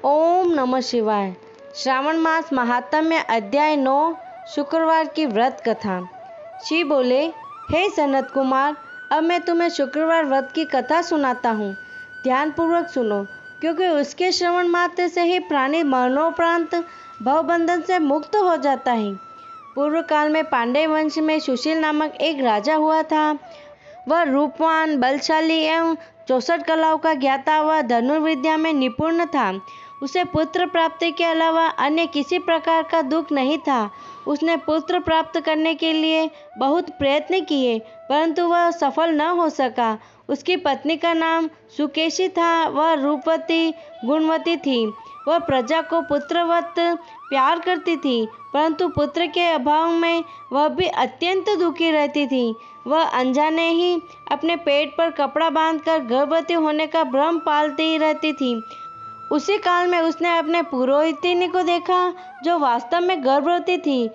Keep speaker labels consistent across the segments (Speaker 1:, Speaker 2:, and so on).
Speaker 1: ओम नमः शिवाय। श्रावण मास महात्म्य अध्याय 9 शुक्रवार की व्रत कथा। शिव बोले, हे सनत कुमार, अब मैं तुम्हें शुक्रवार व्रत की कथा सुनाता हूँ। ध्यानपूर्वक सुनो, क्योंकि उसके श्रवण मात्र से ही प्राणी मरणोपरांत भवबंधन से मुक्त हो जाता है। पूर्व काल में पांडे वंश में सुशील नामक एक राजा हुआ था। वह रूपवान, बलशाली एवं 64 कलाओं का ज्ञाता व धनुर्विद्या में निपुण था। उसे पुत्र प्राप्ति के अलावा अन्य किसी प्रकार का दुख नहीं था। उसने पुत्र प्राप्त करने के लिए बहुत प्रयत्न किए, परंतु वह सफल न हो सका। उसकी पत्नी का नाम सुकेशी था। वह रूपवती, गुणवती थी। वह प्रजा को पुत्रवत प्यार करती थी, परंतु पुत्र के अभाव में वह भी अत्यंत दुखी रहती थी। वह अनजाने ही अपने पेट पर कपड़ा बांधकर गर्भवती होने का भ्रम पालती रहती थी। उसी काल में उसने अपने पुरोहितिनी को देखा, जो वास्तव में गर्भवती थी।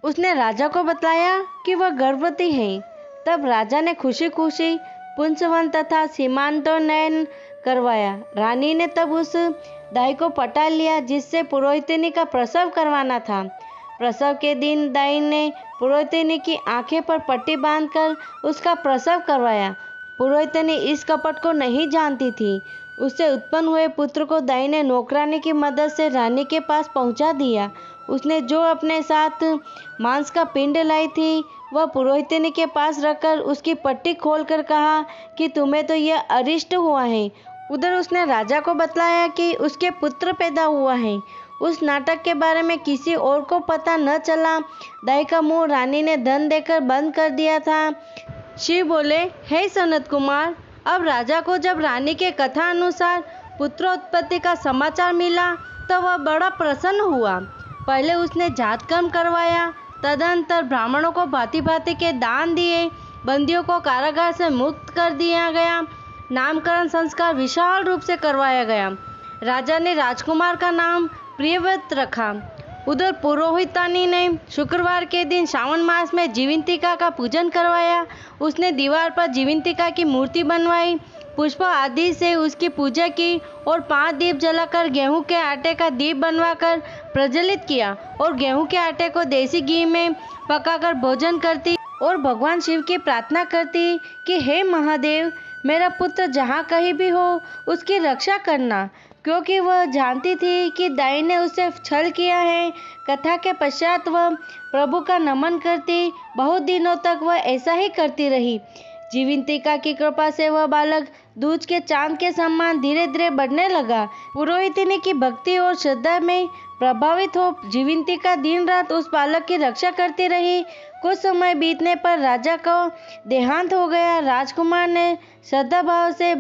Speaker 1: उसने राजा को बताया कि वह गर्भवती है। तब राजा ने खुशी खुशी पुंसवन तथा सीमांतोन्नयन करवाया। रानी ने तब उस दाई को पटा लिया, जिससे पुरोहितिनी का प्रसव करवाना था। प्रसव के दिन दाई ने पुरोहितिनी की आंखें पर पट्टी बांधकर उसका प्रसव करवाया। पुरोहितिनी इस कपट को नहीं जानती थी। उससे उत्पन्न हुए पुत्र को दाई ने नौकरानी की मदद से रानी के पास पहुंचा दिया। उसने जो अपने साथ मांस का पिंड लाई थी, वह पुरोहितिनी के पास रखकर उसकी पट्टी खोलकर कहा कि तुम्हें तो यह अरिष्ट हुआ है। उधर उसने राजा को बतलाया कि उसके पुत्र पैदा हुआ है। उस नाटक के बारे में किसी और को पता न चला। दाई का मुंह रानी ने धन देकर बंद कर दिया था। शिव बोले, हे सनत कुमार, अब राजा को जब रानी के कथा अनुसार पुत्रोत्पत्ति का समाचार मिला, तो वह बड़ा प्रसन्न हुआ। पहले उसने जातकर्म करवाया, तदनंतर ब्राह्मणों को भांति भांति के दान दिए, बंदियों को कारागार से मुक्त कर दिया गया, नामकरण संस्कार विशाल रूप से करवाया गया। राजा ने राजकुमार का नाम प्रियव्रत रखा। उधर पुरोहितानी ने शुक्रवार के दिन श्रावण मास में जीवंतिका का पूजन करवाया। उसने दीवार पर जीवंतिका की मूर्ति बनवाई, पुष्प आदि से उसकी पूजा की और 5 दीप जलाकर गेहूं के आटे का दीप बनवाकर प्रज्वलित किया और गेहूं के आटे को देसी घी में पकाकर भोजन करती और भगवान शिव की प्रार्थना करती कि हे महादेव, मेरा पुत्र जहाँ कहीं भी हो उसकी रक्षा करना, क्योंकि वह जानती थी कि दाई ने उसे छल किया है। कथा के पश्चात वह प्रभु का नमन करती। बहुत दिनों तक वह ऐसा ही करती रही। जीवंतिका की कृपा से वह बालक दूज के चांद के समान धीरे धीरे बढ़ने लगा। पुरोहितिनी की भक्ति और श्रद्धा में प्रभावित हो जीवंतिका दिन रात उस बालक की रक्षा करती रही। कुछ समय बीतने पर राजा का देहांत हो गया। राजकुमार ने श्रद्धा भाव से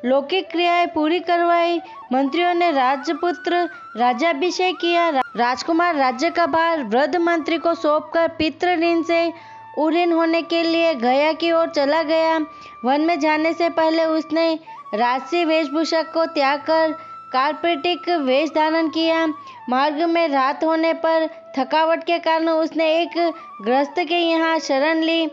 Speaker 1: लौकिक क्रियाएं पूरी करवाई। मंत्रियों ने राजपुत्र राज्याभिषेक किया। राजकुमार राज्य का भार वृद्ध मंत्री को सौंपकर पितृ ऋण से उऋण होने के लिए गया की ओर चला गया। वन में जाने से पहले उसने राजसी वेशभूषा को त्याग कर कार्पेटिक वेश धारण किया। मार्ग में रात होने पर थकावट के कारण उसने एक गृहस्थ के यहाँ शरण ली।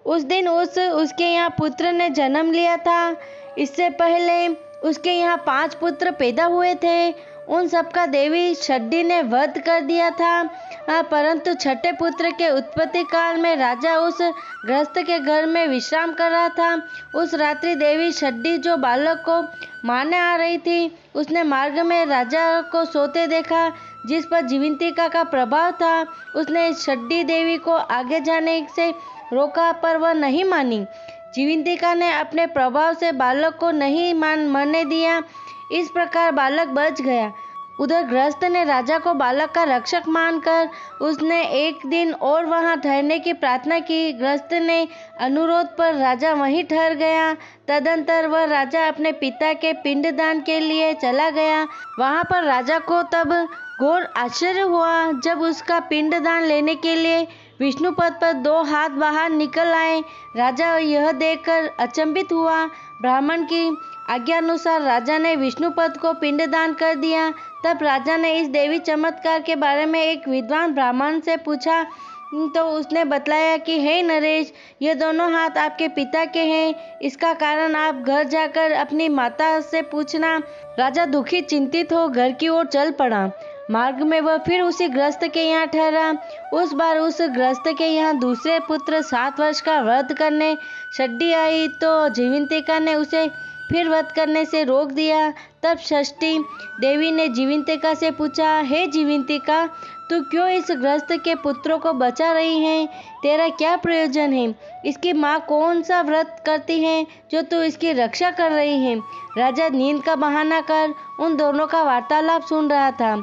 Speaker 1: उस दिन उसके यहाँ पुत्र ने जन्म लिया था। इससे पहले उसके यहाँ 5 पुत्र पैदा हुए थे। उन सबका देवी षड्डी ने वध कर दिया था। परंतु छठे पुत्र के उत्पत्ति काल में राजा उस गृहस्थ के घर में विश्राम कर रहा था। उस रात्रि देवी षड्डी जो बालक को मारने आ रही थी, उसने मार्ग में राजा को सोते देखा, जिस पर जीवंतिका का प्रभाव था। उसने षड्डी देवी को आगे जाने से रोका, पर वह नहीं मानी। जीवंतिका ने अपने प्रभाव से बालक को नहीं मरने दिया। इस प्रकार बालक बच गया। उधर गृहस्थ ने राजा को बालक का रक्षक मानकर उसने एक दिन और वहां ठहरने की प्रार्थना की। गृहस्थ ने अनुरोध पर राजा वहीं ठहर गया। तदंतर वह राजा अपने पिता के पिंडदान के लिए चला गया। वहां पर राजा को तब घोर आश्चर्य हुआ, जब उसका पिंडदान लेने के लिए विष्णुपद पर 2 हाथ बाहर निकल आए। राजा यह देखकर अचंभित हुआ। ब्राह्मण की आज्ञानुसार राजा ने विष्णुपद को पिंडदान कर दिया। तब राजा ने इस देवी चमत्कार के बारे में एक विद्वान ब्राह्मण से पूछा तो उसने बतलाया कि हे नरेश, ये दोनों हाथ आपके पिता के हैं, इसका कारण आप घर जाकर अपनी माता से पूछना। राजा दुखी चिंतित हो घर की ओर चल पड़ा। मार्ग में वह फिर उसी गृहस्थ के यहाँ ठहरा। उस बार उस गृहस्थ के यहाँ दूसरे पुत्र 7 वर्ष का व्रत करने षष्ठी आई तो जीवंतिका ने उसे फिर व्रत करने से रोक दिया। तब षष्ठी देवी ने जीवंतिका से पूछा, हे जीवंतिका, तू क्यों इस गृहस्थ के पुत्रों को बचा रही है? तेरा क्या प्रयोजन है? इसकी माँ कौन सा व्रत करती है जो तू इसकी रक्षा कर रही है? राजा नींद का बहाना कर उन दोनों का वार्तालाप सुन रहा था।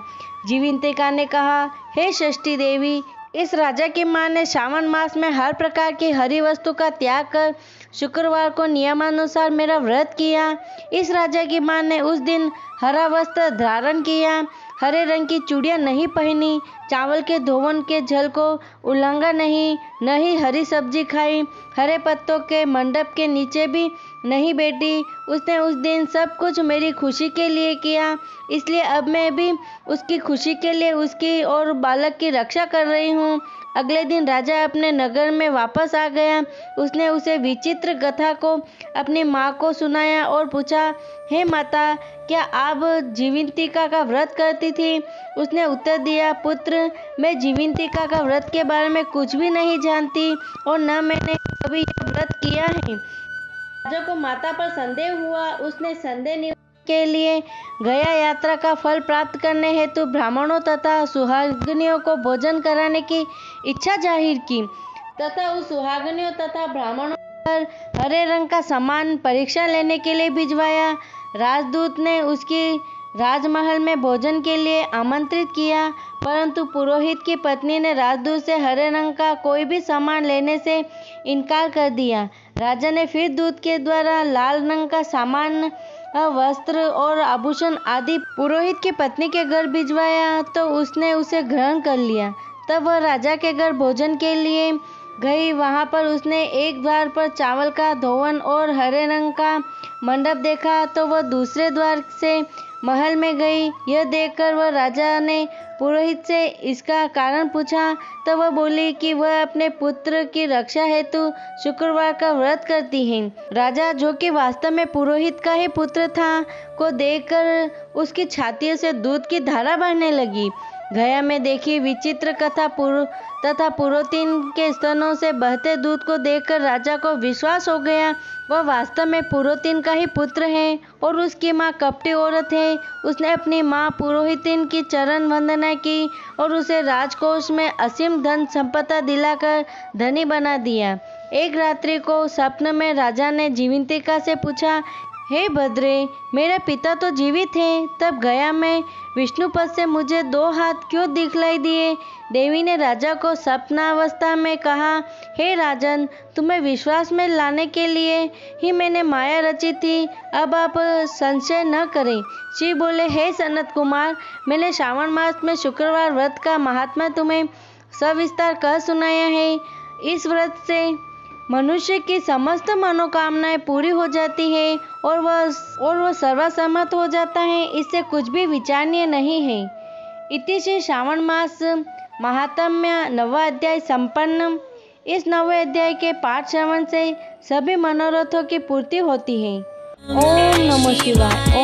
Speaker 1: जीवंतिका ने कहा, हे षष्ठी देवी, इस राजा की माँ ने श्रावण मास में हर प्रकार की हरी वस्तु का त्याग कर शुक्रवार को नियमानुसार मेरा व्रत किया। इस राजा की माँ ने उस दिन हरा वस्त्र धारण किया, हरे रंग की चूड़ियाँ नहीं पहनी, चावल के धोवन के जल को उल्लंघा नहीं, न ही हरी सब्जी खाई, हरे पत्तों के मंडप के नीचे भी नहीं बैठी। उसने उस दिन सब कुछ मेरी खुशी के लिए किया, इसलिए अब मैं भी उसकी खुशी के लिए उसकी और बालक की रक्षा कर रही हूँ। अगले दिन राजा अपने नगर में वापस आ गया। उसने उसे विचित्र कथा को अपनी माँ को सुनाया और पूछा, हे माता, क्या आप जीवंतिका का व्रत करती थी? उसने उत्तर दिया, पुत्र, मैं जीवंतिका का व्रत के बारे में कुछ भी नहीं जानती और न मैंने कभी यह व्रत किया है। राजा को माता पर संदेह हुआ। उसने संदेह निवारण के लिए गया यात्रा का फल प्राप्त करने हेतु ब्राह्मणों तथा सुहागिनियों को भोजन कराने की इच्छा जाहिर की तथा उस सुहागिनियों तथा ब्राह्मणों पर हरे रंग का सामान परीक्षा लेने के लिए भिजवाया। राजदूत ने उसकी राजमहल में भोजन के लिए आमंत्रित किया, परंतु पुरोहित की पत्नी ने राजदूत से हरे रंग का कोई भी सामान लेने से इनकार कर दिया। राजा ने फिर दूत के द्वारा लाल रंग का सामान, वस्त्र और आभूषण आदि पुरोहित की पत्नी के घर भिजवाया तो उसने उसे ग्रहण कर लिया। तब वह राजा के घर भोजन के लिए गई। वहां पर उसने एक द्वार पर चावल का धोवन और हरे रंग का मंडप देखा तो वह दूसरे द्वार से महल में गई। यह देखकर वह राजा ने पुरोहित से इसका कारण पूछा तो वह बोली कि वह अपने पुत्र की रक्षा हेतु शुक्रवार का व्रत करती है। राजा, जो कि वास्तव में पुरोहित का ही पुत्र था, को देखकर उसकी छातियों से दूध की धारा बहने लगी। गया में देखी विचित्र कथा तथा पुरोहिन के स्तनों से बहते दूध को देखकर राजा को विश्वास हो गया वह वास्तव में पुरोहिन का ही पुत्र है और उसकी माँ कपटी औरत है। उसने अपनी माँ पुरोहितिन की चरण वंदना की और उसे राजकोष में असीम धन संपदा दिलाकर धनी बना दिया। एक रात्रि को स्वप्न में राजा ने जीवंतिका से पूछा, हे भद्रे, मेरे पिता तो जीवित हैं, तब गया में विष्णुपद से मुझे 2 हाथ क्यों दिखलाई दिए? देवी ने राजा को स्वप्नावस्था में कहा, हे राजन, तुम्हें विश्वास में लाने के लिए ही मैंने माया रची थी, अब आप संशय न करें। शिव बोले, हे सनत कुमार, मैंने श्रावण मास में शुक्रवार व्रत का महात्मा तुम्हें सविस्तार कह सुनाया है। इस व्रत से मनुष्य की समस्त मनोकामनाएं पूरी हो जाती है और वह सर्वसम्मत हो जाता है। इससे कुछ भी विचारणीय नहीं है। इति से श्रावण मास महात्म्य 9वां अध्याय संपन्न। इस 9वें अध्याय के पाठ श्रवण से सभी मनोरथों की पूर्ति होती है। ओम नमो शिवाय।